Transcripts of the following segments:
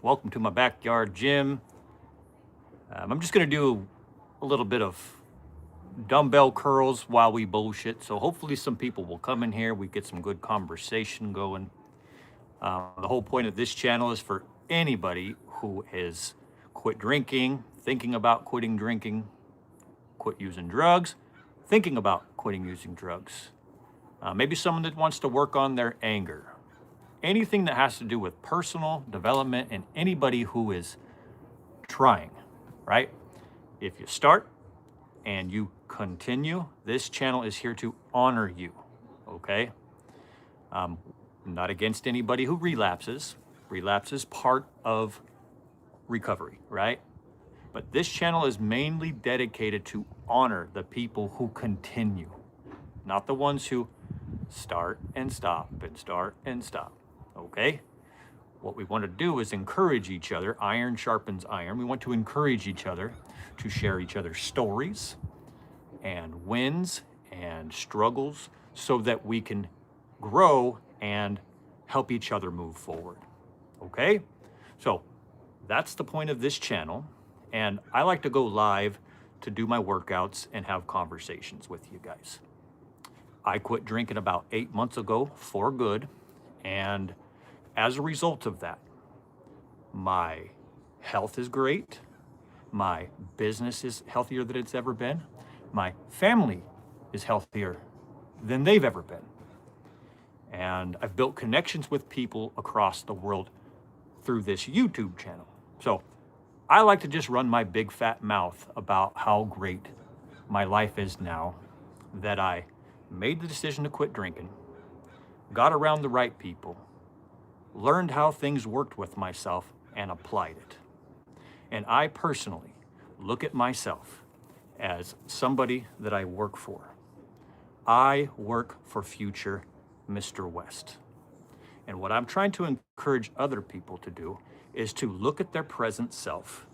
Welcome to my backyard gym. I'm just going to do a little bit of dumbbell curls while we bullshit. So hopefully some people will come in here. We get some good conversation going. The whole point of this channel is for anybody who has quit drinking, thinking about quitting drinking, quit using drugs, thinking about quitting using drugs. Maybe someone that wants to work on their anger. Anything that has to do with personal development and anybody who is trying, right? If you start and you continue, this channel is here to honor you, okay? Not against anybody who relapses. Relapse is part of recovery, right? But this channel is mainly dedicated to honor the people who continue, not the ones who start and stop and start and stop. Okay? What we want to do is encourage each other. Iron sharpens iron. We want to encourage each other to share each other's stories and wins and struggles so that we can grow and help each other move forward. Okay? So that's the point of this channel. And I like to go live to do my workouts and have conversations with you guys. I quit drinking about 8 months ago for good. And as a result of that, my health is great. My business is healthier than it's ever been. My family is healthier than they've ever been. And I've built connections with people across the world through this YouTube channel. So I like to just run my big fat mouth about how great my life is now that I made the decision to quit drinking, got around the right people, learned how things worked with myself, and applied it. And I personally look at myself as somebody that I work for. I work for future Mr. West. And what I'm trying to encourage other people to do is to look at their present self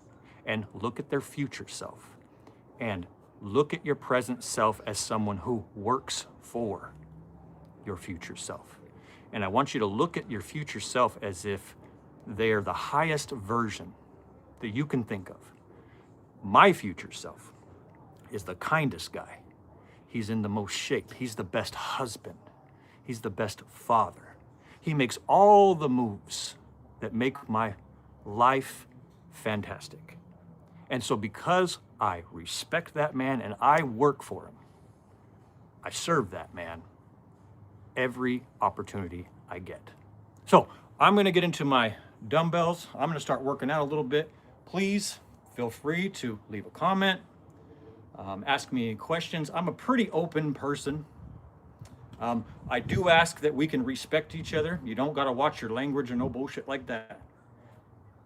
and look at their future self and look at your present self as someone who works for your future self. And I want you to look at your future self as if they are the highest version that you can think of. My future self is the kindest guy. He's in the most shape. He's the best husband. He's the best father. He makes all the moves that make my life fantastic. And so because I respect that man and I work for him, I serve that man every opportunity I get. So I'm gonna get into my dumbbells. I'm gonna start working out a little bit. Please feel free to leave a comment, ask me any questions. I'm a pretty open person. I do ask that we can respect each other. You don't gotta watch your language or no bullshit like that.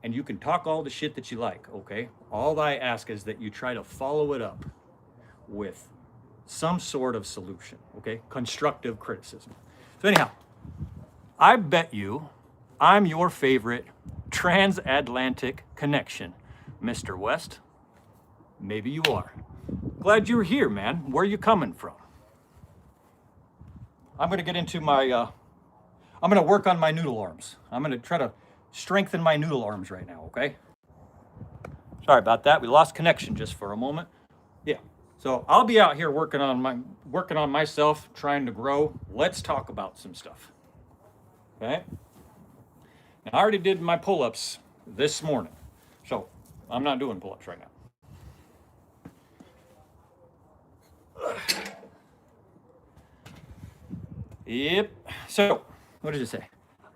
And you can talk all the shit that you like, okay? All I ask is that you try to follow it up with some sort of solution, okay? Constructive criticism. So anyhow, I bet you I'm your favorite transatlantic connection, Mr. West. Maybe you are. Glad you're here, man. Where are you coming from? I'm gonna get into my, I'm gonna work on my noodle arms. I'm gonna try to strengthen my noodle arms right now, okay? Sorry about that. We lost connection just for a moment. Yeah. So I'll be out here working on myself, trying to grow. Let's talk about some stuff. Okay? Now, I already did my pull-ups this morning. So I'm not doing pull-ups right now. Yep. So, what does it say?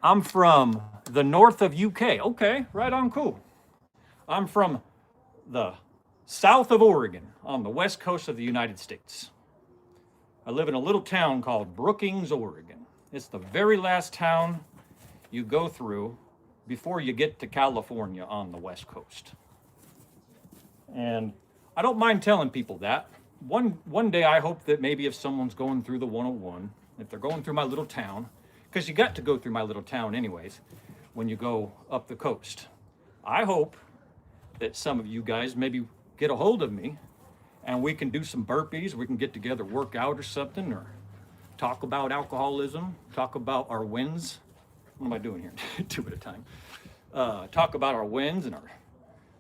I'm from the north of UK. Okay, right on, cool. I'm from the south of Oregon on the west coast of the United States. I live in a little town called Brookings, Oregon. It's the very last town you go through before you get to California on the west coast. And I don't mind telling people that. One day I hope that maybe if someone's going through the 101, if they're going through my little town, because you got to go through my little town anyways when you go up the coast. I hope that some of you guys maybe get a hold of me and we can do some burpees. We can get together, work out or something, or talk about alcoholism, talk about our wins. What am I doing here? 2 at a time. talk about our wins and our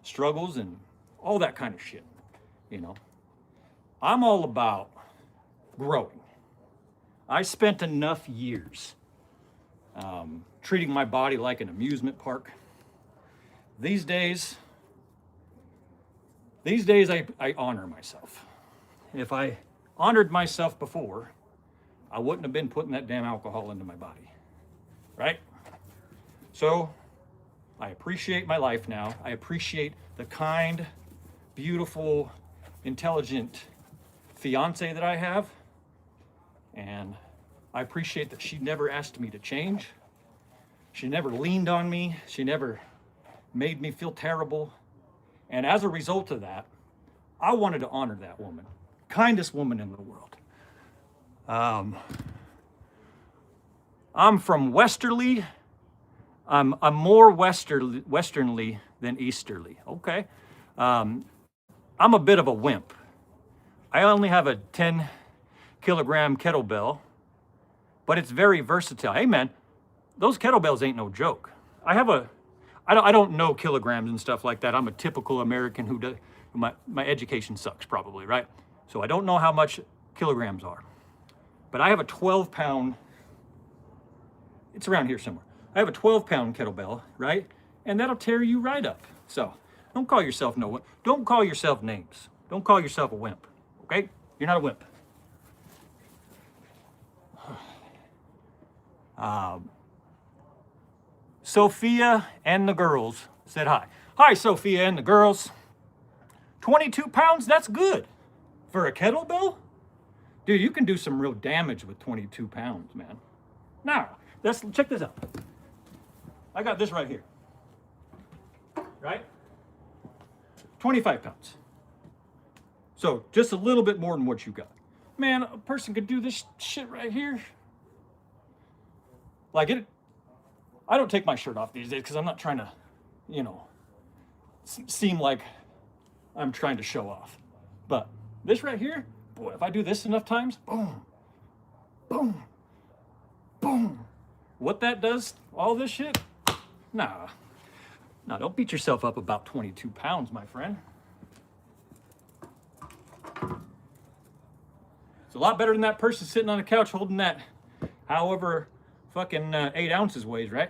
struggles and all that kind of shit. You know, I'm all about growing. I spent enough years treating my body like an amusement park. These days I honor myself. If I honored myself before, I wouldn't have been putting that damn alcohol into my body, right? So I appreciate my life now. I appreciate the kind, beautiful, intelligent fiance that I have. And I appreciate that she never asked me to change. She never leaned on me. She never made me feel terrible. And as a result of that, I wanted to honor that woman. Kindest woman in the world. I'm from Westerly. I'm more westernly than easterly. Okay. I'm a bit of a wimp. I only have a 10 kilogram kettlebell, but it's very versatile. Hey man, those kettlebells ain't no joke. I don't know kilograms and stuff like that. I'm a typical American who does, my education sucks probably, right? So I don't know how much kilograms are. But I have a 12-pound, it's around here somewhere. I have a 12-pound kettlebell, right? And that'll tear you right up. So don't call yourself don't call yourself names. Don't call yourself a wimp, okay? You're not a wimp. Sophia and the girls said hi. Hi, Sophia and the girls. 22 pounds, that's good. For a kettlebell? Dude, you can do some real damage with 22 pounds, man. Now, check this out. I got this right here. Right? 25 pounds. So, just a little bit more than what you got. Man, a person could do this shit right here. Like it, I don't take my shirt off these days because I'm not trying to, you know, seem like I'm trying to show off. But this right here, boy, if I do this enough times, boom, boom, boom. What that does, all this shit, nah, don't beat yourself up about 22 pounds, my friend. It's a lot better than that person sitting on the couch holding that, however fucking 8 ounces weighs, right?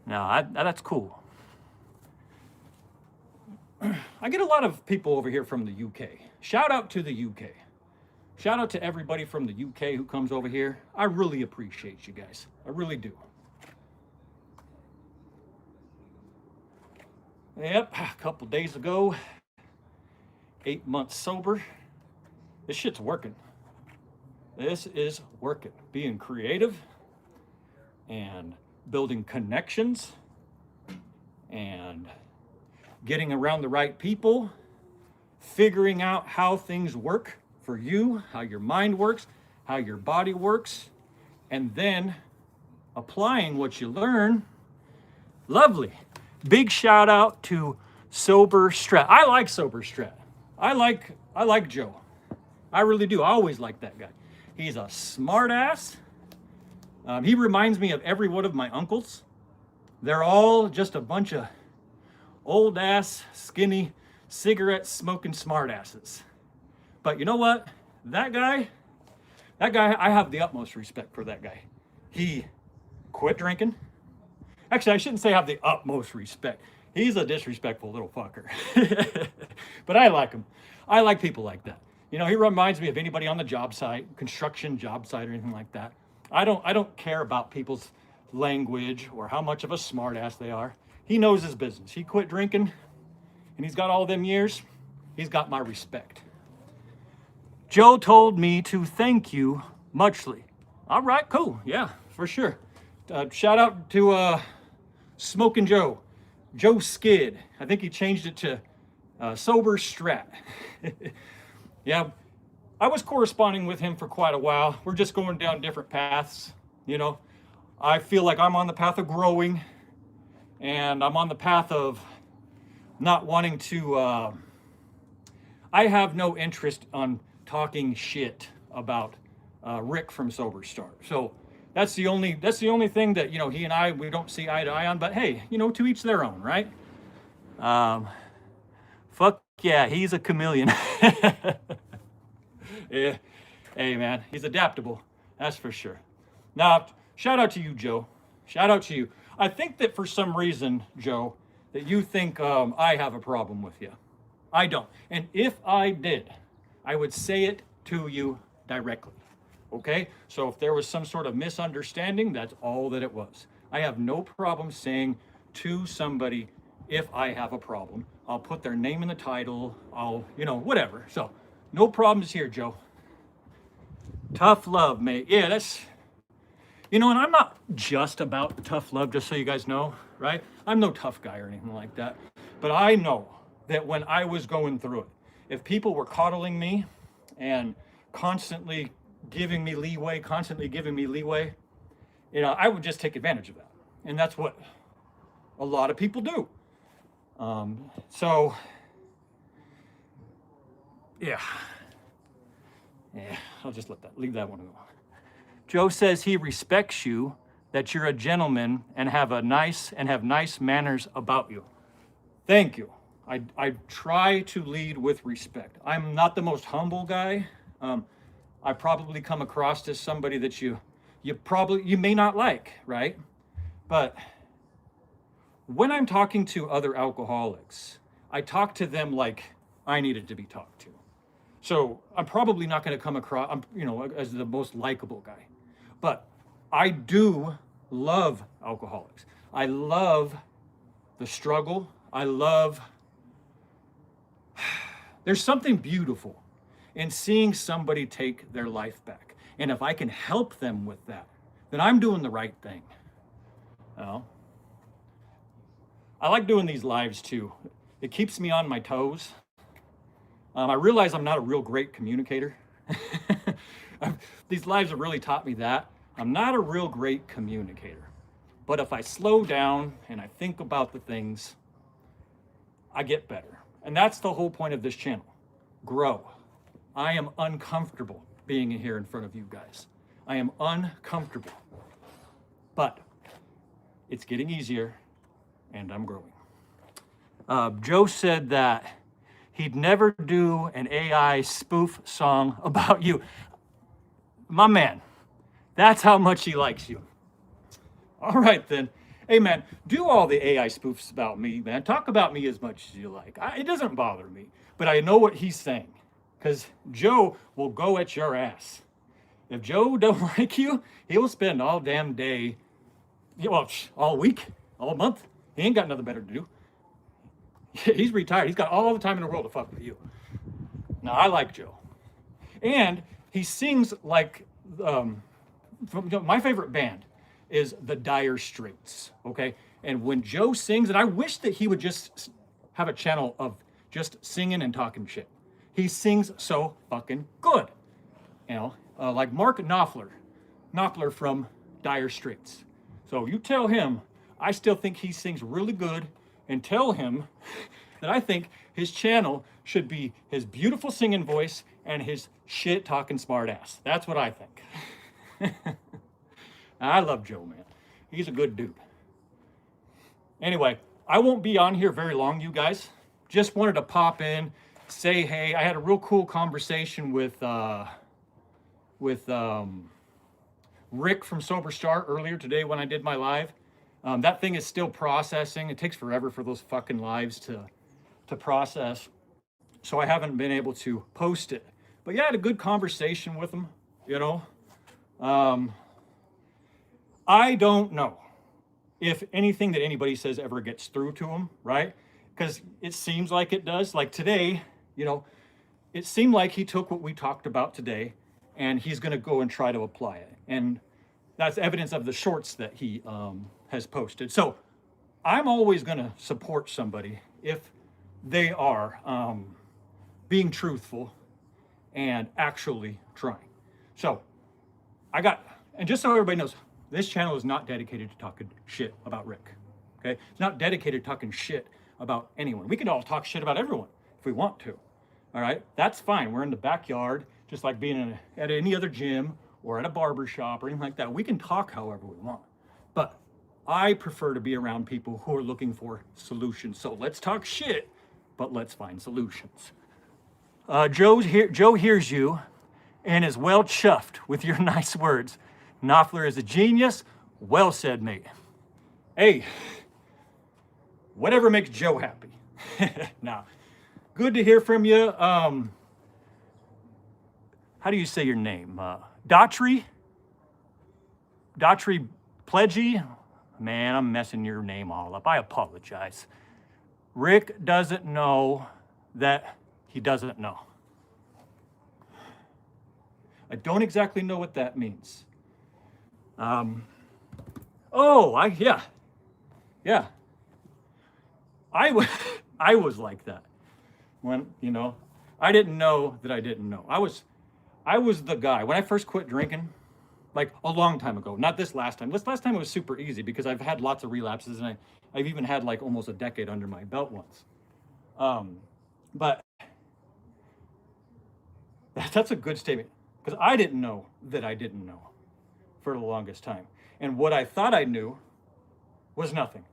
No, that's cool. I get a lot of people over here from the UK. Shout out to the UK. Shout out to everybody from the UK who comes over here. I really appreciate you guys. I really do. Yep, a couple days ago, 8 months sober. This shit's working. This is working. Being creative and building connections and getting around the right people, figuring out how things work for you, how your mind works, how your body works, and then applying what you learn. Lovely. Big shout out to Sober Strat. I like Sober Strat. I like Joe. I really do. I always like that guy. He's a smart ass. He reminds me of every one of my uncles. They're all just a bunch of old ass, skinny, cigarette smoking smart asses. But you know what? That guy, I have the utmost respect for that guy. He quit drinking. Actually, I shouldn't say I have the utmost respect. He's a disrespectful little fucker. But I like him. I like people like that. You know, he reminds me of anybody on the job site, construction job site or anything like that. I don't care about people's language or how much of a smart ass they are. He knows his business. He quit drinking and he's got all them years. He's got my respect. Joe told me to thank you muchly. All right, cool. Yeah, for sure. Shout out to Smoking Joe. Joe Skid. I think he changed it to Sober Strat. Yeah, I was corresponding with him for quite a while. We're just going down different paths, you know. I feel like I'm on the path of growing, and I'm on the path of not wanting to, I have no interest on talking shit about Rick from Sober Strat. So That's the only thing that, you know, he and I, we don't see eye to eye on, but hey, you know, to each their own, right? Fuck yeah, he's a chameleon. Yeah. Hey man, he's adaptable, that's for sure. Now, shout out to you, Joe. Shout out to you. I think that for some reason, Joe, that you think I have a problem with you. I don't. And if I did, I would say it to you directly. Okay? So if there was some sort of misunderstanding, that's all that it was. I have no problem saying to somebody if I have a problem. I'll put their name in the title. I'll, you know, whatever. So no problems here, Joe. Tough love, mate. Yeah, that's, you know, and I'm not just about tough love, just so you guys know, right? I'm no tough guy or anything like that. But I know that when I was going through it, if people were coddling me and constantly giving me leeway, you know, I would just take advantage of that. And that's what a lot of people do. So, yeah, I'll just leave that one alone. Joe says he respects you, that you're a gentleman and have nice manners about you. Thank you. I try to lead with respect. I'm not the most humble guy. I probably come across as somebody that you may not like, right? But when I'm talking to other alcoholics, I talk to them like I needed to be talked to. So I'm probably not going to come across, you know, as the most likable guy. But I do love alcoholics. I love the struggle. There's something beautiful in seeing somebody take their life back. And if I can help them with that, then I'm doing the right thing. You know? I like doing these lives too. It keeps me on my toes. I realize I'm not a real great communicator. These lives have really taught me that. I'm not a real great communicator. But if I slow down and I think about the things, I get better. And that's the whole point of this channel. Grow. I am uncomfortable being here in front of you guys. I am uncomfortable. But it's getting easier and I'm growing. Joe said that he'd never do an AI spoof song about you. My man, that's how much he likes you. All right then. Hey man, do all the AI spoofs about me, man. Talk about me as much as you like. It doesn't bother me, but I know what he's saying. Because Joe will go at your ass. If Joe don't like you, he'll spend all damn day, well, all week, all month. He ain't got nothing better to do. He's retired. He's got all the time in the world to fuck with you. Now, I like Joe. And he sings like, my favorite band is the Dire Straits, okay? And when Joe sings, and I wish that he would just have a channel of just singing and talking shit. He sings so fucking good. You know, like Mark Knopfler from Dire Straits. So you tell him, I still think he sings really good, and tell him that I think his channel should be his beautiful singing voice and his shit talking smart ass. That's what I think. I love Joe, man. He's a good dude. Anyway, I won't be on here very long, you guys. Just wanted to pop in, say hey. I had a real cool conversation with Rick from Sober Strat earlier today when I did my live. That thing is still processing. It takes forever for those fucking lives to process. So I haven't been able to post it. But yeah, I had a good conversation with him, you know. I don't know if anything that anybody says ever gets through to him, right? Because it seems like it does. Like today, you know, it seemed like he took what we talked about today and he's going to go and try to apply it. And that's evidence of the shorts that he has posted. So I'm always going to support somebody if they are being truthful and actually trying. So and just so everybody knows, this channel is not dedicated to talking shit about Rick, okay? It's not dedicated to talking shit about anyone. We can all talk shit about everyone if we want to, all right? That's fine. We're in the backyard, just like being at any other gym or at a barber shop or anything like that. We can talk however we want. But I prefer to be around people who are looking for solutions. So let's talk shit, but let's find solutions. Joe hears you and is well chuffed with your nice words. Knopfler is a genius. Well said, mate. Hey, whatever makes Joe happy. Now, good to hear from you. How do you say your name? Daughtry Pledgy? Man, I'm messing your name all up. I apologize. Rick doesn't know that he doesn't know. I don't exactly know what that means. Yeah. I was like that when, I didn't know that I didn't know. I was the guy when I first quit drinking, like a long time ago. Not this last time. This last time it was super easy because I've had lots of relapses and I've even had like almost a decade under my belt once. But that's a good statement because I didn't know that I didn't know for the longest time. And what I thought I knew was nothing.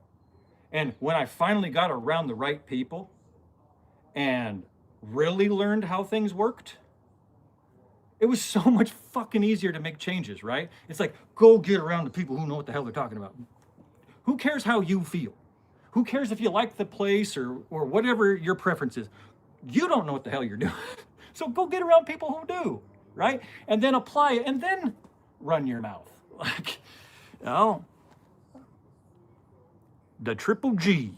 And when I finally got around the right people and really learned how things worked, it was so much fucking easier to make changes, right? It's like, go get around the people who know what the hell they're talking about. Who cares how you feel? Who cares if you like the place or whatever your preference is? You don't know what the hell you're doing. So go get around people who do, right? And then apply it and then run your mouth. Like, the triple G.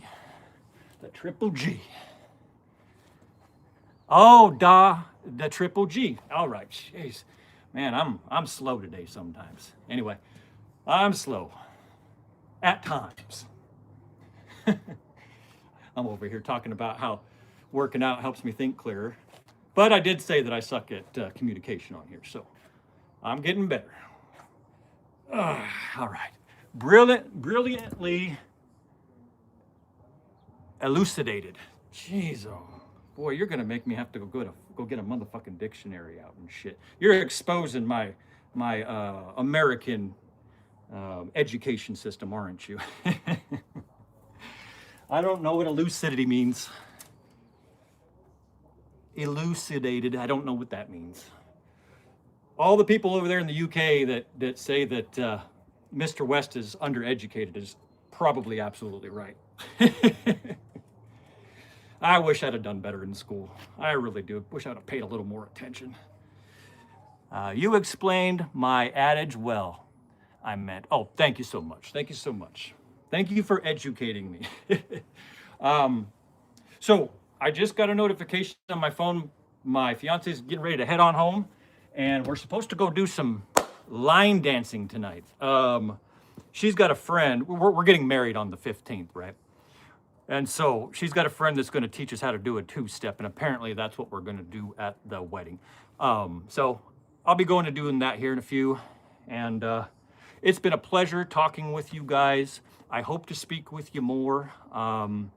The triple G. Oh, the triple G. All right, jeez. Man, I'm slow today sometimes. Anyway, I'm slow. At times. I'm over here talking about how working out helps me think clearer. But I did say that I suck at communication on here, so I'm getting better. All right. Brilliantly elucidated. Jeez, oh boy, you're gonna make me have to go get a motherfucking dictionary out and shit. You're exposing my American education system, aren't you? I don't know what lucidity means. Elucidated, I don't know what that means. All the people over there in the UK that say that Mr. West is undereducated is probably absolutely right. I wish I'd have done better in school. I really do. Wish I'd have paid a little more attention. You explained my adage well. I meant, thank you so much. Thank you so much. Thank you for educating me. So I just got a notification on my phone. My fiance's getting ready to head on home, and we're supposed to go do some line dancing tonight. She's got a friend. We're getting married on the 15th, right? And so she's got a friend that's going to teach us how to do a two-step, and apparently that's what we're going to do at the wedding. So I'll be going to doing that here in a few, and it's been a pleasure talking with you guys. I hope to speak with you more, and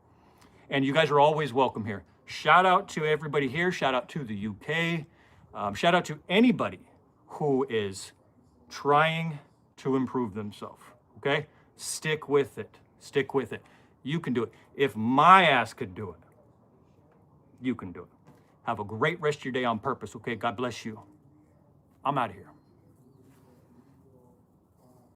you guys are always welcome here. Shout out to everybody here. Shout out to the UK. Shout out to anybody who is trying to improve themselves, okay? Stick with it. Stick with it. You can do it. If my ass could do it, you can do it. Have a great rest of your day on purpose, okay? God bless you. I'm out of here.